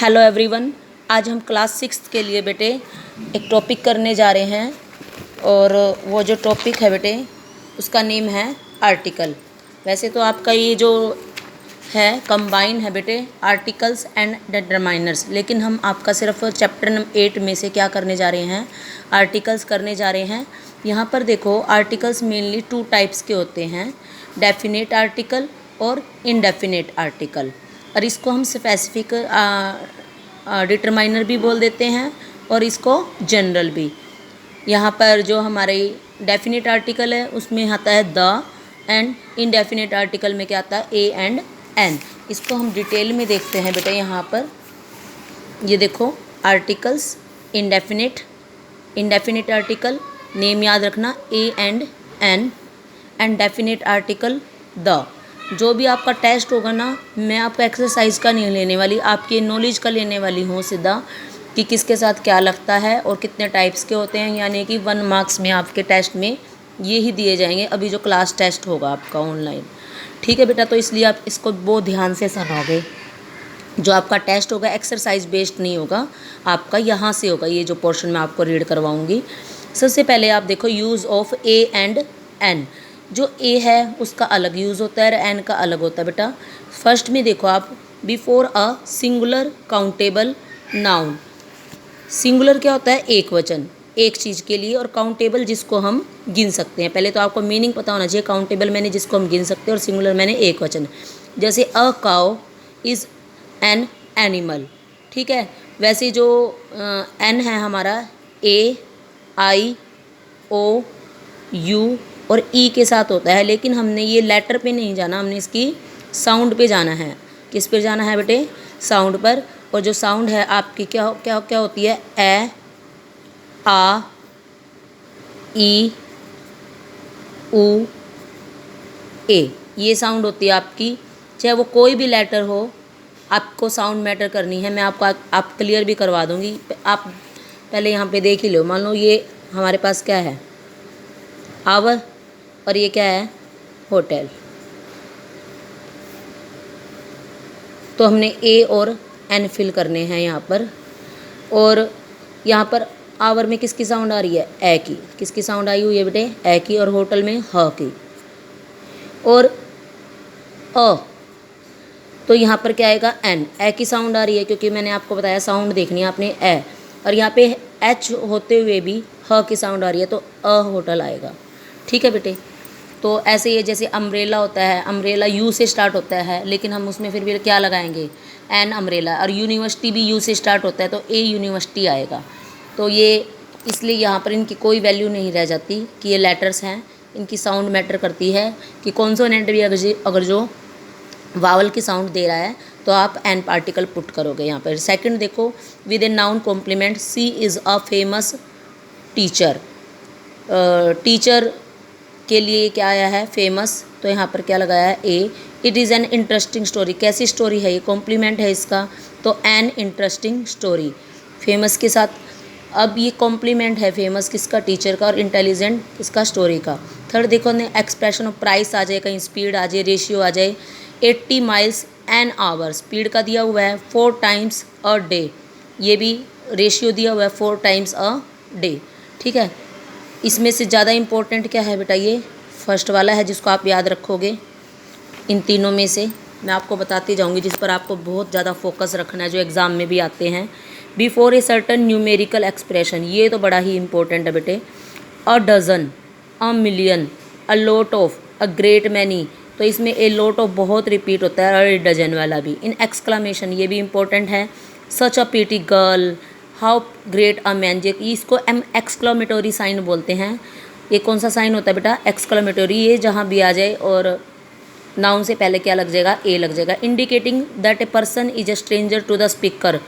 Hello everyone. आज हम class 6 के लिए बेटे एक टॉपिक करने जा रहे हैं और वो जो टॉपिक है बेटे उसका नेम है आर्टिकल। वैसे तो आपका ये जो है कंबाइन है बेटे आर्टिकल्स एंड डिटरमाइनर्स, लेकिन हम आपका सिर्फ चैप्टर नंबर 8 में से क्या करने जा रहे हैं, आर्टिकल्स करने जा रहे हैं। यहाँ पर देखो आर्टिकल्स मेनली 2 टाइप्स के होते हैं, डेफिनेट आर्टिकल और इनडेफिनेट आर्टिकल, और इसको हम स्पेसिफिक डिटरमाइनर भी बोल देते हैं और इसको जनरल भी। यहाँ पर जो हमारे डेफिनेट आर्टिकल है उसमें आता है द, एंड इनडेफिनेट आर्टिकल में क्या आता है ए एंड एन। इसको हम डिटेल में देखते हैं बेटा। यहाँ पर ये देखो आर्टिकल्स इंडेफिनेट आर्टिकल नेम याद रखना a and an, and definite article the. जो भी आपका टेस्ट होगा ना, मैं आपका एक्सरसाइज का नहीं लेने वाली, आपकी नॉलेज का लेने वाली हूँ सीधा, कि किसके साथ क्या लगता है और कितने टाइप्स के होते हैं। यानी कि 1 मार्क्स में आपके टेस्ट में ये ही दिए जाएंगे अभी जो क्लास टेस्ट होगा आपका ऑनलाइन। ठीक है बेटा, तो इसलिए आप इसको बहुत ध्यान से सुनोगे। जो आपका टेस्ट होगा एक्सरसाइज बेस्ड नहीं होगा, आपका यहाँ से होगा। ये जो पोर्शन मैं आपको रीड करवाऊँगी, सबसे पहले आप देखो use of a and an. जो ए है उसका अलग यूज़ होता है और एन का अलग होता है बेटा। फर्स्ट में देखो आप, before a singular countable noun. Singular क्या होता है? एक वचन, एक चीज़ के लिए, और काउंटेबल जिसको हम गिन सकते हैं। पहले तो आपको मीनिंग पता होना चाहिए। काउंटेबल मैंने जिसको हम गिन सकते हैं, और सिंगुलर मैंने एक वचन। जैसे a cow is an animal. ठीक है, वैसे जो एन है हमारा ए, आई, ओ, यू और ई के साथ होता है, लेकिन हमने ये लेटर पे नहीं जाना, हमने इसकी साउंड पे जाना है। किस पे जाना है बेटे? साउंड पर। और जो साउंड है आपकी क्या क्या क्या होती है? ए, आ, ई, ऊ, ए, ये साउंड होती है आपकी। चाहे वो कोई भी लेटर हो, आपको साउंड मैटर करनी है। मैं आपको आप क्लियर भी करवा दूंगी। आप पहले यहाँ पे देख ही लो। मान लो ये हमारे पास क्या है? आवर, और ये क्या है? होटल। तो हमने ए और एन फिल करने हैं यहाँ पर। और यहाँ पर आवर में किसकी साउंड आ रही है? ए की। किसकी साउंड आई हुई है बेटे? ए की। और होटल में ह की। और अ, तो यहाँ पर क्या आएगा? एन। ए की साउंड आ रही है क्योंकि मैंने आपको बताया साउंड देखनी है आपने ए। और यहाँ पे एच होते हुए भी ह की साउंड आ रही है, तो अ होटल आएगा। ठीक है बेटे, तो ऐसे ही जैसे अम्ब्रेला होता है, अम्ब्रेला यू से स्टार्ट होता है, लेकिन हम उसमें फिर भी क्या लगाएंगे? An umbrella. और यूनिवर्सिटी भी यू से स्टार्ट होता है, तो ए यूनिवर्सिटी आएगा। तो ये इसलिए यहाँ पर इनकी कोई वैल्यू नहीं रह जाती कि ये लेटर्स हैं। इनकी साउंड मैटर करती है कि कॉन्सोनेंट भी अगर जो वावल की साउंड दे रहा है तो आप एन पार्टिकल पुट करोगे यहाँ पर। सेकंड देखो, with a noun complement, she is a famous teacher. Teacher के लिए क्या आया है? फेमस। तो यहाँ पर क्या लगाया है? A. It is an interesting story. कैसी स्टोरी है ये? कॉम्प्लीमेंट है इसका, तो एन इंटरेस्टिंग स्टोरी फेमस के साथ। अब ये कॉम्प्लीमेंट है फेमस किसका? टीचर का। और इंटेलिजेंट किसका? स्टोरी का। थर्ड देखो ने एक्सप्रेशन ऑफ प्राइस आ जाए, कहीं स्पीड आ जाए, रेशियो आ जाए। 80 माइल्स एन आवर स्पीड का दिया हुआ है, 4 टाइम्स अ डे, ये भी रेशियो दिया हुआ है 4 टाइम्स अ डे। ठीक है, इसमें से ज़्यादा इम्पोर्टेंट क्या है बेटा? ये फर्स्ट वाला है जिसको आप याद रखोगे। इन तीनों में से मैं आपको बताती जाऊंगी जिस पर आपको बहुत ज़्यादा फोकस रखना है, जो एग्ज़ाम में भी आते हैं। Before a certain numerical expression, ये तो बड़ा ही इंपॉर्टेंट है बेटे। A dozen, a million, a lot of, a great many, तो इसमें ए लॉट ऑफ बहुत रिपीट होता है, और ए डजन वाला भी। इन एक्सक्लामेशन, ये भी इंपॉर्टेंट है। Such a pretty girl, how great a man, जे इसको एक्सक्लामेटरी साइन बोलते हैं। ये कौन सा साइन होता है बेटा? एक्सक्लामेटरी। ये जहाँ भी आ जाए और नाउन से पहले क्या लग जाएगा? ए लग जाएगा। Indicating that a person is a stranger to the speaker,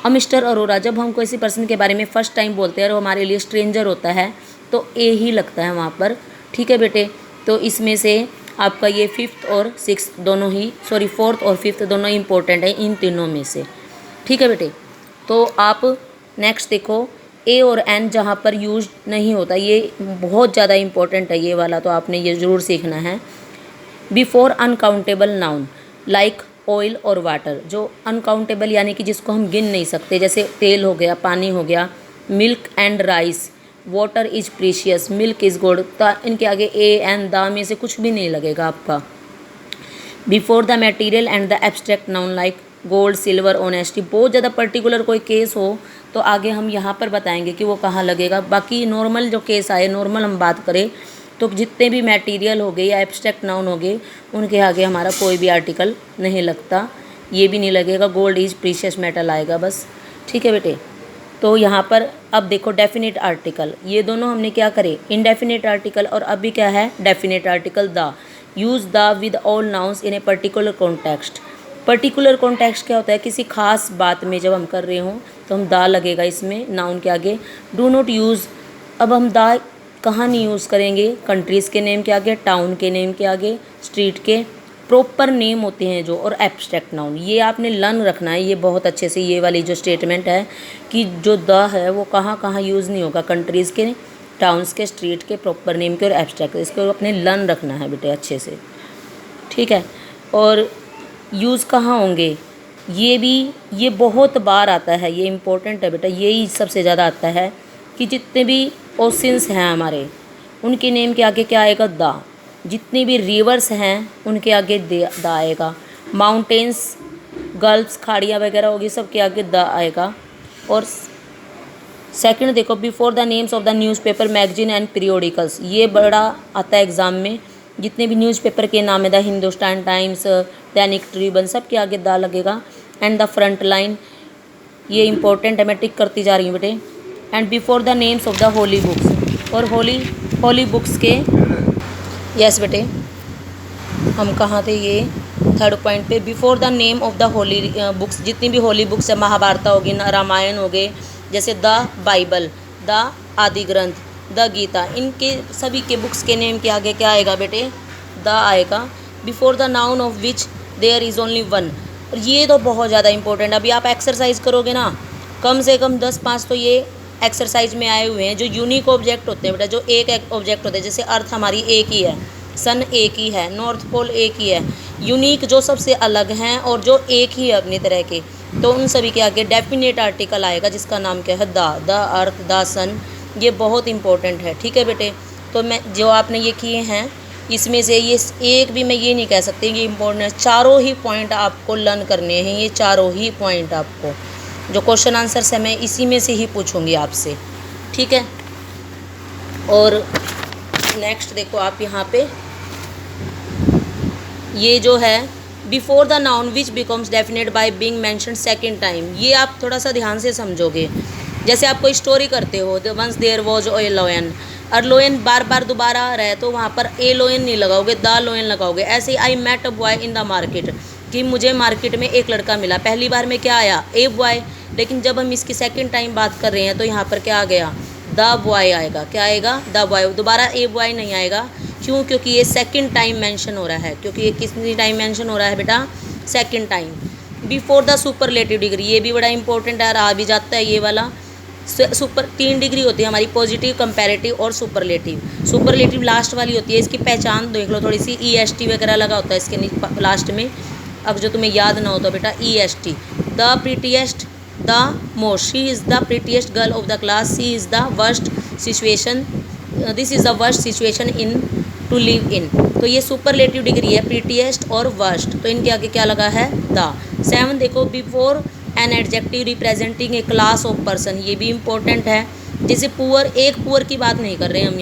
a mister Arora. जब हम किसी पर्सन के बारे में फर्स्ट टाइम बोलते हैं और वो हमारे लिए स्ट्रेंजर होता है तो ए ही लगता है वहाँ पर। ठीक है बेटे, तो इसमें से आपका ये 5th और 6th दोनों ही, सॉरी 4th और 5th दोनों ही इंपॉर्टेंट है इन तीनों में से। ठीक है बेटे, तो आप नेक्स्ट देखो, ए और एन जहाँ पर यूज नहीं होता, ये बहुत ज़्यादा इंपॉर्टेंट है ये वाला, तो आपने ये ज़रूर सीखना है। Before uncountable noun like oil और वाटर, जो अनकाउंटेबल यानी कि जिसको हम गिन नहीं सकते, जैसे तेल हो गया, पानी हो गया, milk and rice, water is precious, milk is good, तो इनके आगे ए एंड द में से कुछ भी नहीं लगेगा आपका। Before the material and the abstract noun like gold, silver, honesty, बहुत ज़्यादा पर्टिकुलर कोई केस हो तो आगे हम यहाँ पर बताएंगे कि वो कहाँ लगेगा। बाकी नॉर्मल जो केस आए, नॉर्मल हम बात करें तो जितने भी मटेरियल हो गए या एब्स्ट्रैक्ट नाउन हो गए उनके आगे हमारा कोई भी आर्टिकल नहीं लगता, ये भी नहीं लगेगा, गोल्ड इज प्रीशियस मेटल आएगा बस। ठीक है बेटे। तो यहाँ पर अब देखो डेफिनेट आर्टिकल, ये दोनों हमने क्या करे, इनडेफिनेट आर्टिकल, और अभी क्या है definite article the. Use the with all nouns in a particular context. Particular context क्या होता है, किसी खास बात में जब हम कर रहे हों तो हम द लगेगा इसमें नाउन के आगे। डू नॉट यूज़, अब हम द कहाँ नहीं यूज़ करेंगे, कंट्रीज़ के नेम के आगे, टाउन के नेम के आगे, स्ट्रीट के प्रॉपर नेम होते हैं जो, और एब्स्ट्रैक्ट नाउन, ये आपने लर्न रखना है ये बहुत अच्छे से। ये वाली जो स्टेटमेंट है कि जो द है वो कहाँ कहाँ यूज़ नहीं होगा, कंट्रीज़ के, टाउन्स के, स्ट्रीट के, प्रॉपर नेम के और एब्स्ट्रैक्ट, इसको अपने लर्न रखना है बेटे अच्छे से। ठीक है। और यूज़ कहाँ होंगे, ये बहुत बार आता है, ये इम्पोर्टेंट है बेटा, यही सबसे ज़्यादा आता है कि जितने भी ओशंस हैं हमारे उनके नेम के आगे क्या आएगा, द। जितनी भी रिवर्स हैं उनके आगे द आएगा। माउंटेन्स, गल्फ्स, खाड़ियाँ वगैरह होगी, सब के आगे द आएगा। और सेकंड देखो, before the names of the newspaper, magazine and periodicals, ये बड़ा आता है एग्ज़ाम में, जितने भी न्यूज़पेपर के नाम है, the Hindustan times, Dainik Tribune, सब के आगे द लगेगा। एंड द फ्रंट लाइन, ये इंपॉर्टेंट है, मैं टिक करती जा रही हूँ बेटे। And before the names of the holy books, और होली बुक्स के, यस बेटे हम कहाँ थे, ये थर्ड पॉइंट पे, before the name of the holy books, जितनी भी होली बुक्स है, महाभारत होगी, रामायण हो गए, जैसे द बाइबल, द आदि ग्रंथ, द गीता, इनके सभी के बुक्स के नेम के आगे क्या आएगा बेटे, द आएगा। Before the noun of which there is only one, और ये तो बहुत ज़्यादा इंपॉर्टेंट। अभी आप एक्सरसाइज करोगे ना, कम से कम 10-5 तो ये एक्सरसाइज में आए हुए हैं जो यूनिक ऑब्जेक्ट होते हैं बेटा, जो एक ऑब्जेक्ट होते हैं, जैसे अर्थ हमारी एक ही है, सन एक ही है, नॉर्थ पोल एक ही है, यूनिक जो सबसे अलग हैं और जो एक ही है अपनी तरह के, तो उन सभी के आगे डेफिनेट आर्टिकल आएगा जिसका नाम क्या है, द अर्थ, द सन, ये बहुत इंपॉर्टेंट है। ठीक है बेटे। तो मैं जो आपने ये किए हैं इसमें से ये एक भी मैं ये नहीं कह सकती कि इम्पोर्टेंट है, चारों ही पॉइंट आपको लर्न करने हैं, ये चारों ही पॉइंट आपको, जो क्वेश्चन आंसर्स है मैं इसी में से ही पूछूंगी आपसे। ठीक है। और नेक्स्ट देखो आप यहाँ पे, ये जो है before the noun which becomes definite by being mentioned second time, ये आप थोड़ा सा ध्यान से समझोगे। जैसे आप कोई स्टोरी करते हो, the once there was a lion, और लोयन बार बार दोबारा रहे तो वहाँ पर ए लोयन नहीं लगाओगे, द लोयन लगाओगे। ऐसे ही I met a boy in the market, कि मुझे मार्केट में एक लड़का मिला, पहली बार में क्या आया, ए बॉय, लेकिन जब हम इसकी सेकंड टाइम बात कर रहे हैं तो यहाँ पर क्या आ गया, द बॉय आएगा। क्या आएगा, द बॉय, दोबारा ए बॉय नहीं आएगा। क्यों, क्योंकि ये सेकंड टाइम मेंशन हो रहा है, क्योंकि ये कितनी टाइम मेंशन हो रहा है बेटा, second time. Before the superlative degree, ये भी बड़ा इंपॉर्टेंट है, आ भी जाता है ये वाला। सुपर 3 डिग्री होती है हमारी, पॉजिटिव, कंपैरेटिव और सुपरलेटिव। सुपरलेटिव लास्ट वाली होती है, इसकी पहचान देख लो थोड़ी सी, EST वगैरह लगा होता है इसके लास्ट में, अब जो तुम्हें याद ना हो तो बेटा EST। The prettiest, the most, she is the prettiest girl of the class, she is the worst situation, this is the worst situation in to live in. तो ये सुपरलेटिव डिग्री है, प्रीटीएस्ट और वर्स्ट, तो इनके आगे क्या लगा है, द। 7 देखो, before an adjective representing a class of person, ये भी इंपॉर्टेंट है। जैसे पुअर, एक पुअर की बात नहीं कर रहे हैं हम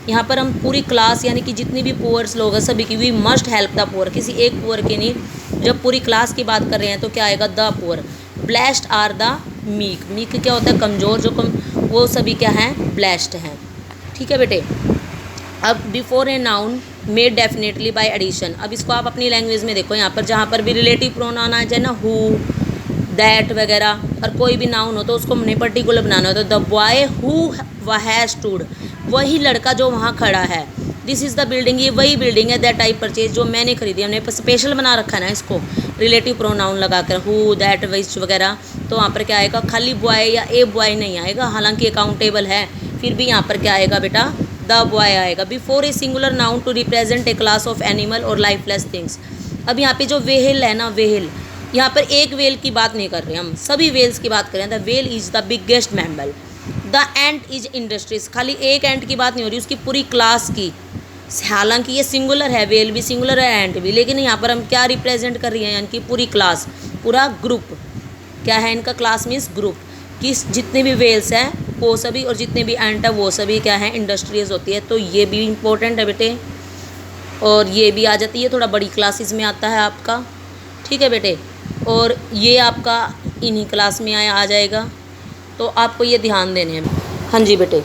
यहाँ पर हम पूरी क्लास यानी कि जितनी भी पुअर्स लोग हैं सभी की, we must help the poor, किसी एक पुअर की नहीं, जब पूरी क्लास की बात कर रहे हैं तो क्या आएगा, the poor. Blessed are the meek, meek क्या होता है, कमज़ोर, जो वो सभी क्या हैं, ब्लेस्ड हैं। ठीक है बेटे। अब before a noun made definitely by addition, अब इसको आप अपनी लैंग्वेज में देखो, यहाँ पर जहाँ पर भी रिलेटिव प्रोनाउन आ जाए ना, हु, दैट वगैरह, और कोई भी नाउन हो तो उसको हमने पर्टिकुलर बनाना हो, तो the boy who has stood, वही लड़का जो वहाँ खड़ा है। दिस इज़ द बिल्डिंग, ये वही बिल्डिंग है, दैट आई परचेज, जो मैंने खरीदी। हमने स्पेशल बना रखा है ना इसको, रिलेटिव प्रोनाउन लगाकर, हु, दैट, विच वगैरह, तो वहाँ पर क्या आएगा, खाली बॉय या ए बॉय नहीं आएगा, हालांकि अकाउंटेबल है, फिर भी यहाँ पर क्या आएगा बेटा, द बॉय आएगा। Before a singular noun to represent a class of animal और लाइफलेस थिंग्स, अब यहाँ पे जो व्हेल है ना, व्हेल, यहाँ पर एक व्हेल की बात नहीं कर रहे हम, सभी व्हेल्स की बात करें। The whale is the biggest mammal. The ant is industries, खाली एक एंट की बात नहीं हो रही, उसकी पूरी क्लास की। हालांकि ये सिंगुलर है, व्हेल भी सिंगुलर है, एंट भी, लेकिन यहाँ पर हम क्या रिप्रेजेंट कर रही हैं, यानी कि पूरी क्लास, पूरा ग्रुप। क्या है इनका? Class means group. किस जितने भी व्हेल्स हैं वो सभी, और जितने भी एंट है वो सभी क्या है? इंडस्ट्रीज होती है। तो ये भी इम्पोर्टेंट है बेटे, और ये भी आ जाती है, थोड़ा बड़ी क्लासेस में आता है आपका। ठीक है बेटे, और ये आपका इन्हीं क्लास में आ जाएगा, तो आपको ये ध्यान देने हैं। हाँ जी बेटे,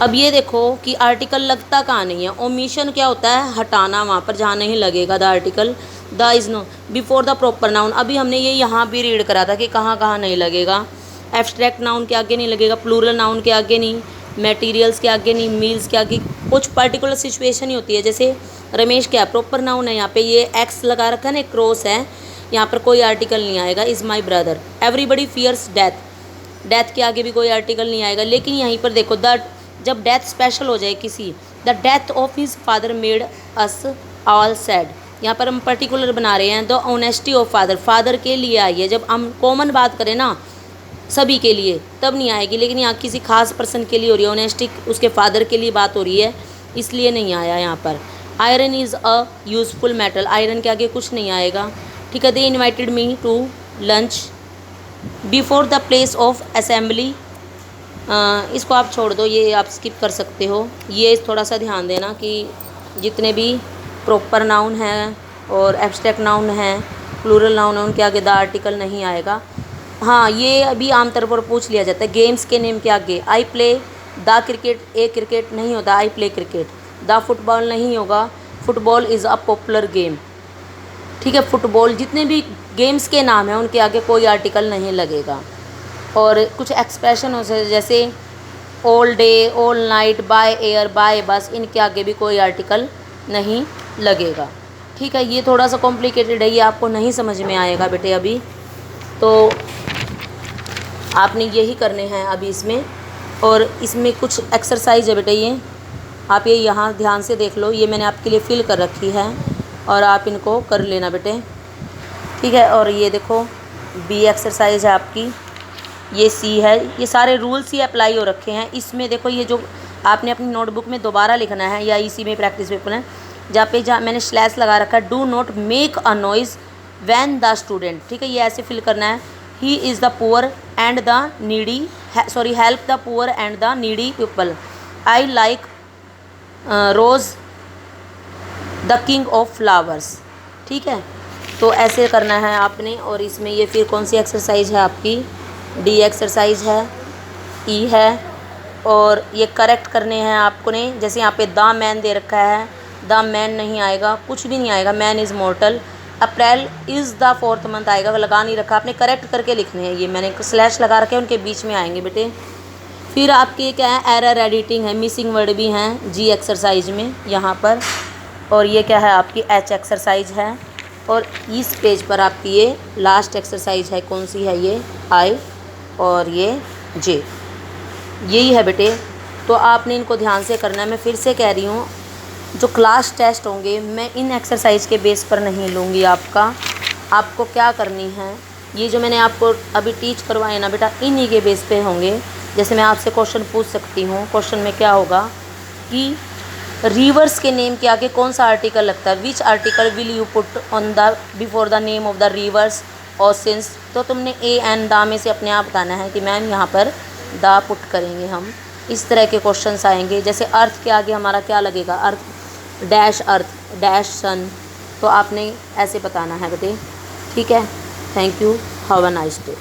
अब ये देखो कि आर्टिकल लगता कहाँ नहीं है। ओमिशन क्या होता है? हटाना वहाँ पर जहाँ नहीं लगेगा। The article the is no before the proper noun. अभी हमने ये यहाँ भी रीड करा था कि कहाँ कहाँ नहीं लगेगा। एब्स्ट्रैक्ट नाउन के आगे नहीं लगेगा, प्लूरल नाउन के आगे नहीं, मटेरियल्स के आगे नहीं, मील्स के आगे। कुछ पर्टिकुलर सिचुएशन ही होती है, जैसे रमेश क्या प्रॉपर नाउन है, यहाँ पे ये एक्स लगा रखा है ना, क्रॉस है, यहाँ पर कोई आर्टिकल नहीं आएगा। Is my brother. Everybody fears death, death के आगे भी कोई आर्टिकल नहीं आएगा। लेकिन यहीं पर देखो, द जब डेथ स्पेशल हो जाए किसी, the death of his father made us all sad, यहाँ पर हम पर्टिकुलर बना रहे हैं। The honesty of father, father के लिए आई है। जब हम कॉमन बात करें ना सभी के लिए तब नहीं आएगी, लेकिन यहाँ किसी खास पर्सन के लिए हो रही है, ऑनेस्टी उसके फादर के लिए बात हो रही है, इसलिए नहीं आया यहाँ पर। Iron is a useful metal, iron के आगे कुछ नहीं आएगा। ठीक है, they invited me to lunch before the place of assembly. इसको आप छोड़ दो, ये आप स्किप कर सकते हो। ये थोड़ा सा ध्यान देना कि जितने भी प्रॉपर नाउन हैं और एब्स्ट्रैक्ट नाउन हैं, प्लूरल नाउन है, उनके आगे द आर्टिकल नहीं आएगा। हाँ, ये अभी आमतौर पर पूछ लिया जाता है। गेम्स के नेम के आगे I play the cricket, A cricket नहीं होता, I play cricket. The football नहीं होगा, football is a popular game. ठीक है, फुटबॉल, जितने भी गेम्स के नाम हैं उनके आगे कोई आर्टिकल नहीं लगेगा। और कुछ एक्सप्रेशन हो जैसे all day, all night, by air, by bus, इनके आगे भी कोई आर्टिकल नहीं लगेगा। ठीक है, ये थोड़ा सा कॉम्प्लिकेटेड है, ये आपको नहीं समझ में आएगा बेटे अभी, तो आपने यही करने हैं अभी इसमें। और इसमें कुछ एक्सरसाइज है बेटे, ये आप ये यहाँ ध्यान से देख लो, ये मैंने आपके लिए फिल कर रखी है और आप इनको कर लेना बेटे। ठीक है, और ये देखो बी एक्सरसाइज है आपकी, ये सी है, ये सारे रूल्स ही अप्लाई हो रखे हैं इसमें। देखो ये जो आपने अपनी नोटबुक में दोबारा लिखना है या इसी में प्रैक्टिस पेपर है, जहाँ मैंने स्लैश लगा रखा है, do not make a noise when the student. ठीक है, ये ऐसे फिल करना है। He is the poor and the needy, sorry help the poor and the needy people. I like rose the king of flowers. ठीक है, तो ऐसे करना है आपने। और इसमें ये फिर कौन सी एक्सरसाइज है आपकी? डी एक्सरसाइज है, ई है, और ये करेक्ट करने हैं आपको ने। जैसे यहाँ पे द मैन दे रखा है, द मैन नहीं आएगा, कुछ भी नहीं आएगा। Man is मॉर्टल। April is the 4th month आएगा, लगा नहीं रखा, आपने करेक्ट करके लिखने हैं। ये मैंने स्लैश लगा रखे हैं, उनके बीच में आएंगे बेटे। फिर आपकी क्या है? एरर एडिटिंग है, मिसिंग वर्ड भी हैं जी एक्सरसाइज में यहाँ पर। और ये क्या है आपकी? एच एक्सरसाइज है। और इस पेज पर आपकी ये लास्ट एक्सरसाइज है, कौन सी है ये? आई, और ये जे, यही है बेटे। तो आपने इनको ध्यान से करना है। मैं फिर से कह रही हूँ, जो क्लास टेस्ट होंगे मैं इन एक्सरसाइज के बेस पर नहीं लूँगी आपका। आपको क्या करनी है, ये जो मैंने आपको अभी टीच करवाए ना बेटा, इन्हीं के बेस पे होंगे। जैसे मैं आपसे क्वेश्चन पूछ सकती हूँ, क्वेश्चन में क्या होगा कि रिवर्स के नेम के आगे कौन सा आर्टिकल लगता है? Which article will you put on the before the name of the reverse और सिंस। तो तुमने ए एंड द में से अपने आप बताना है कि मैम यहाँ पर द पुट करेंगे हम। इस तरह के क्वेश्चंस आएंगे। जैसे अर्थ के आगे हमारा क्या लगेगा? अर्थ डैश सन। तो आपने ऐसे बताना है बेटे। ठीक है, thank you, have a nice day.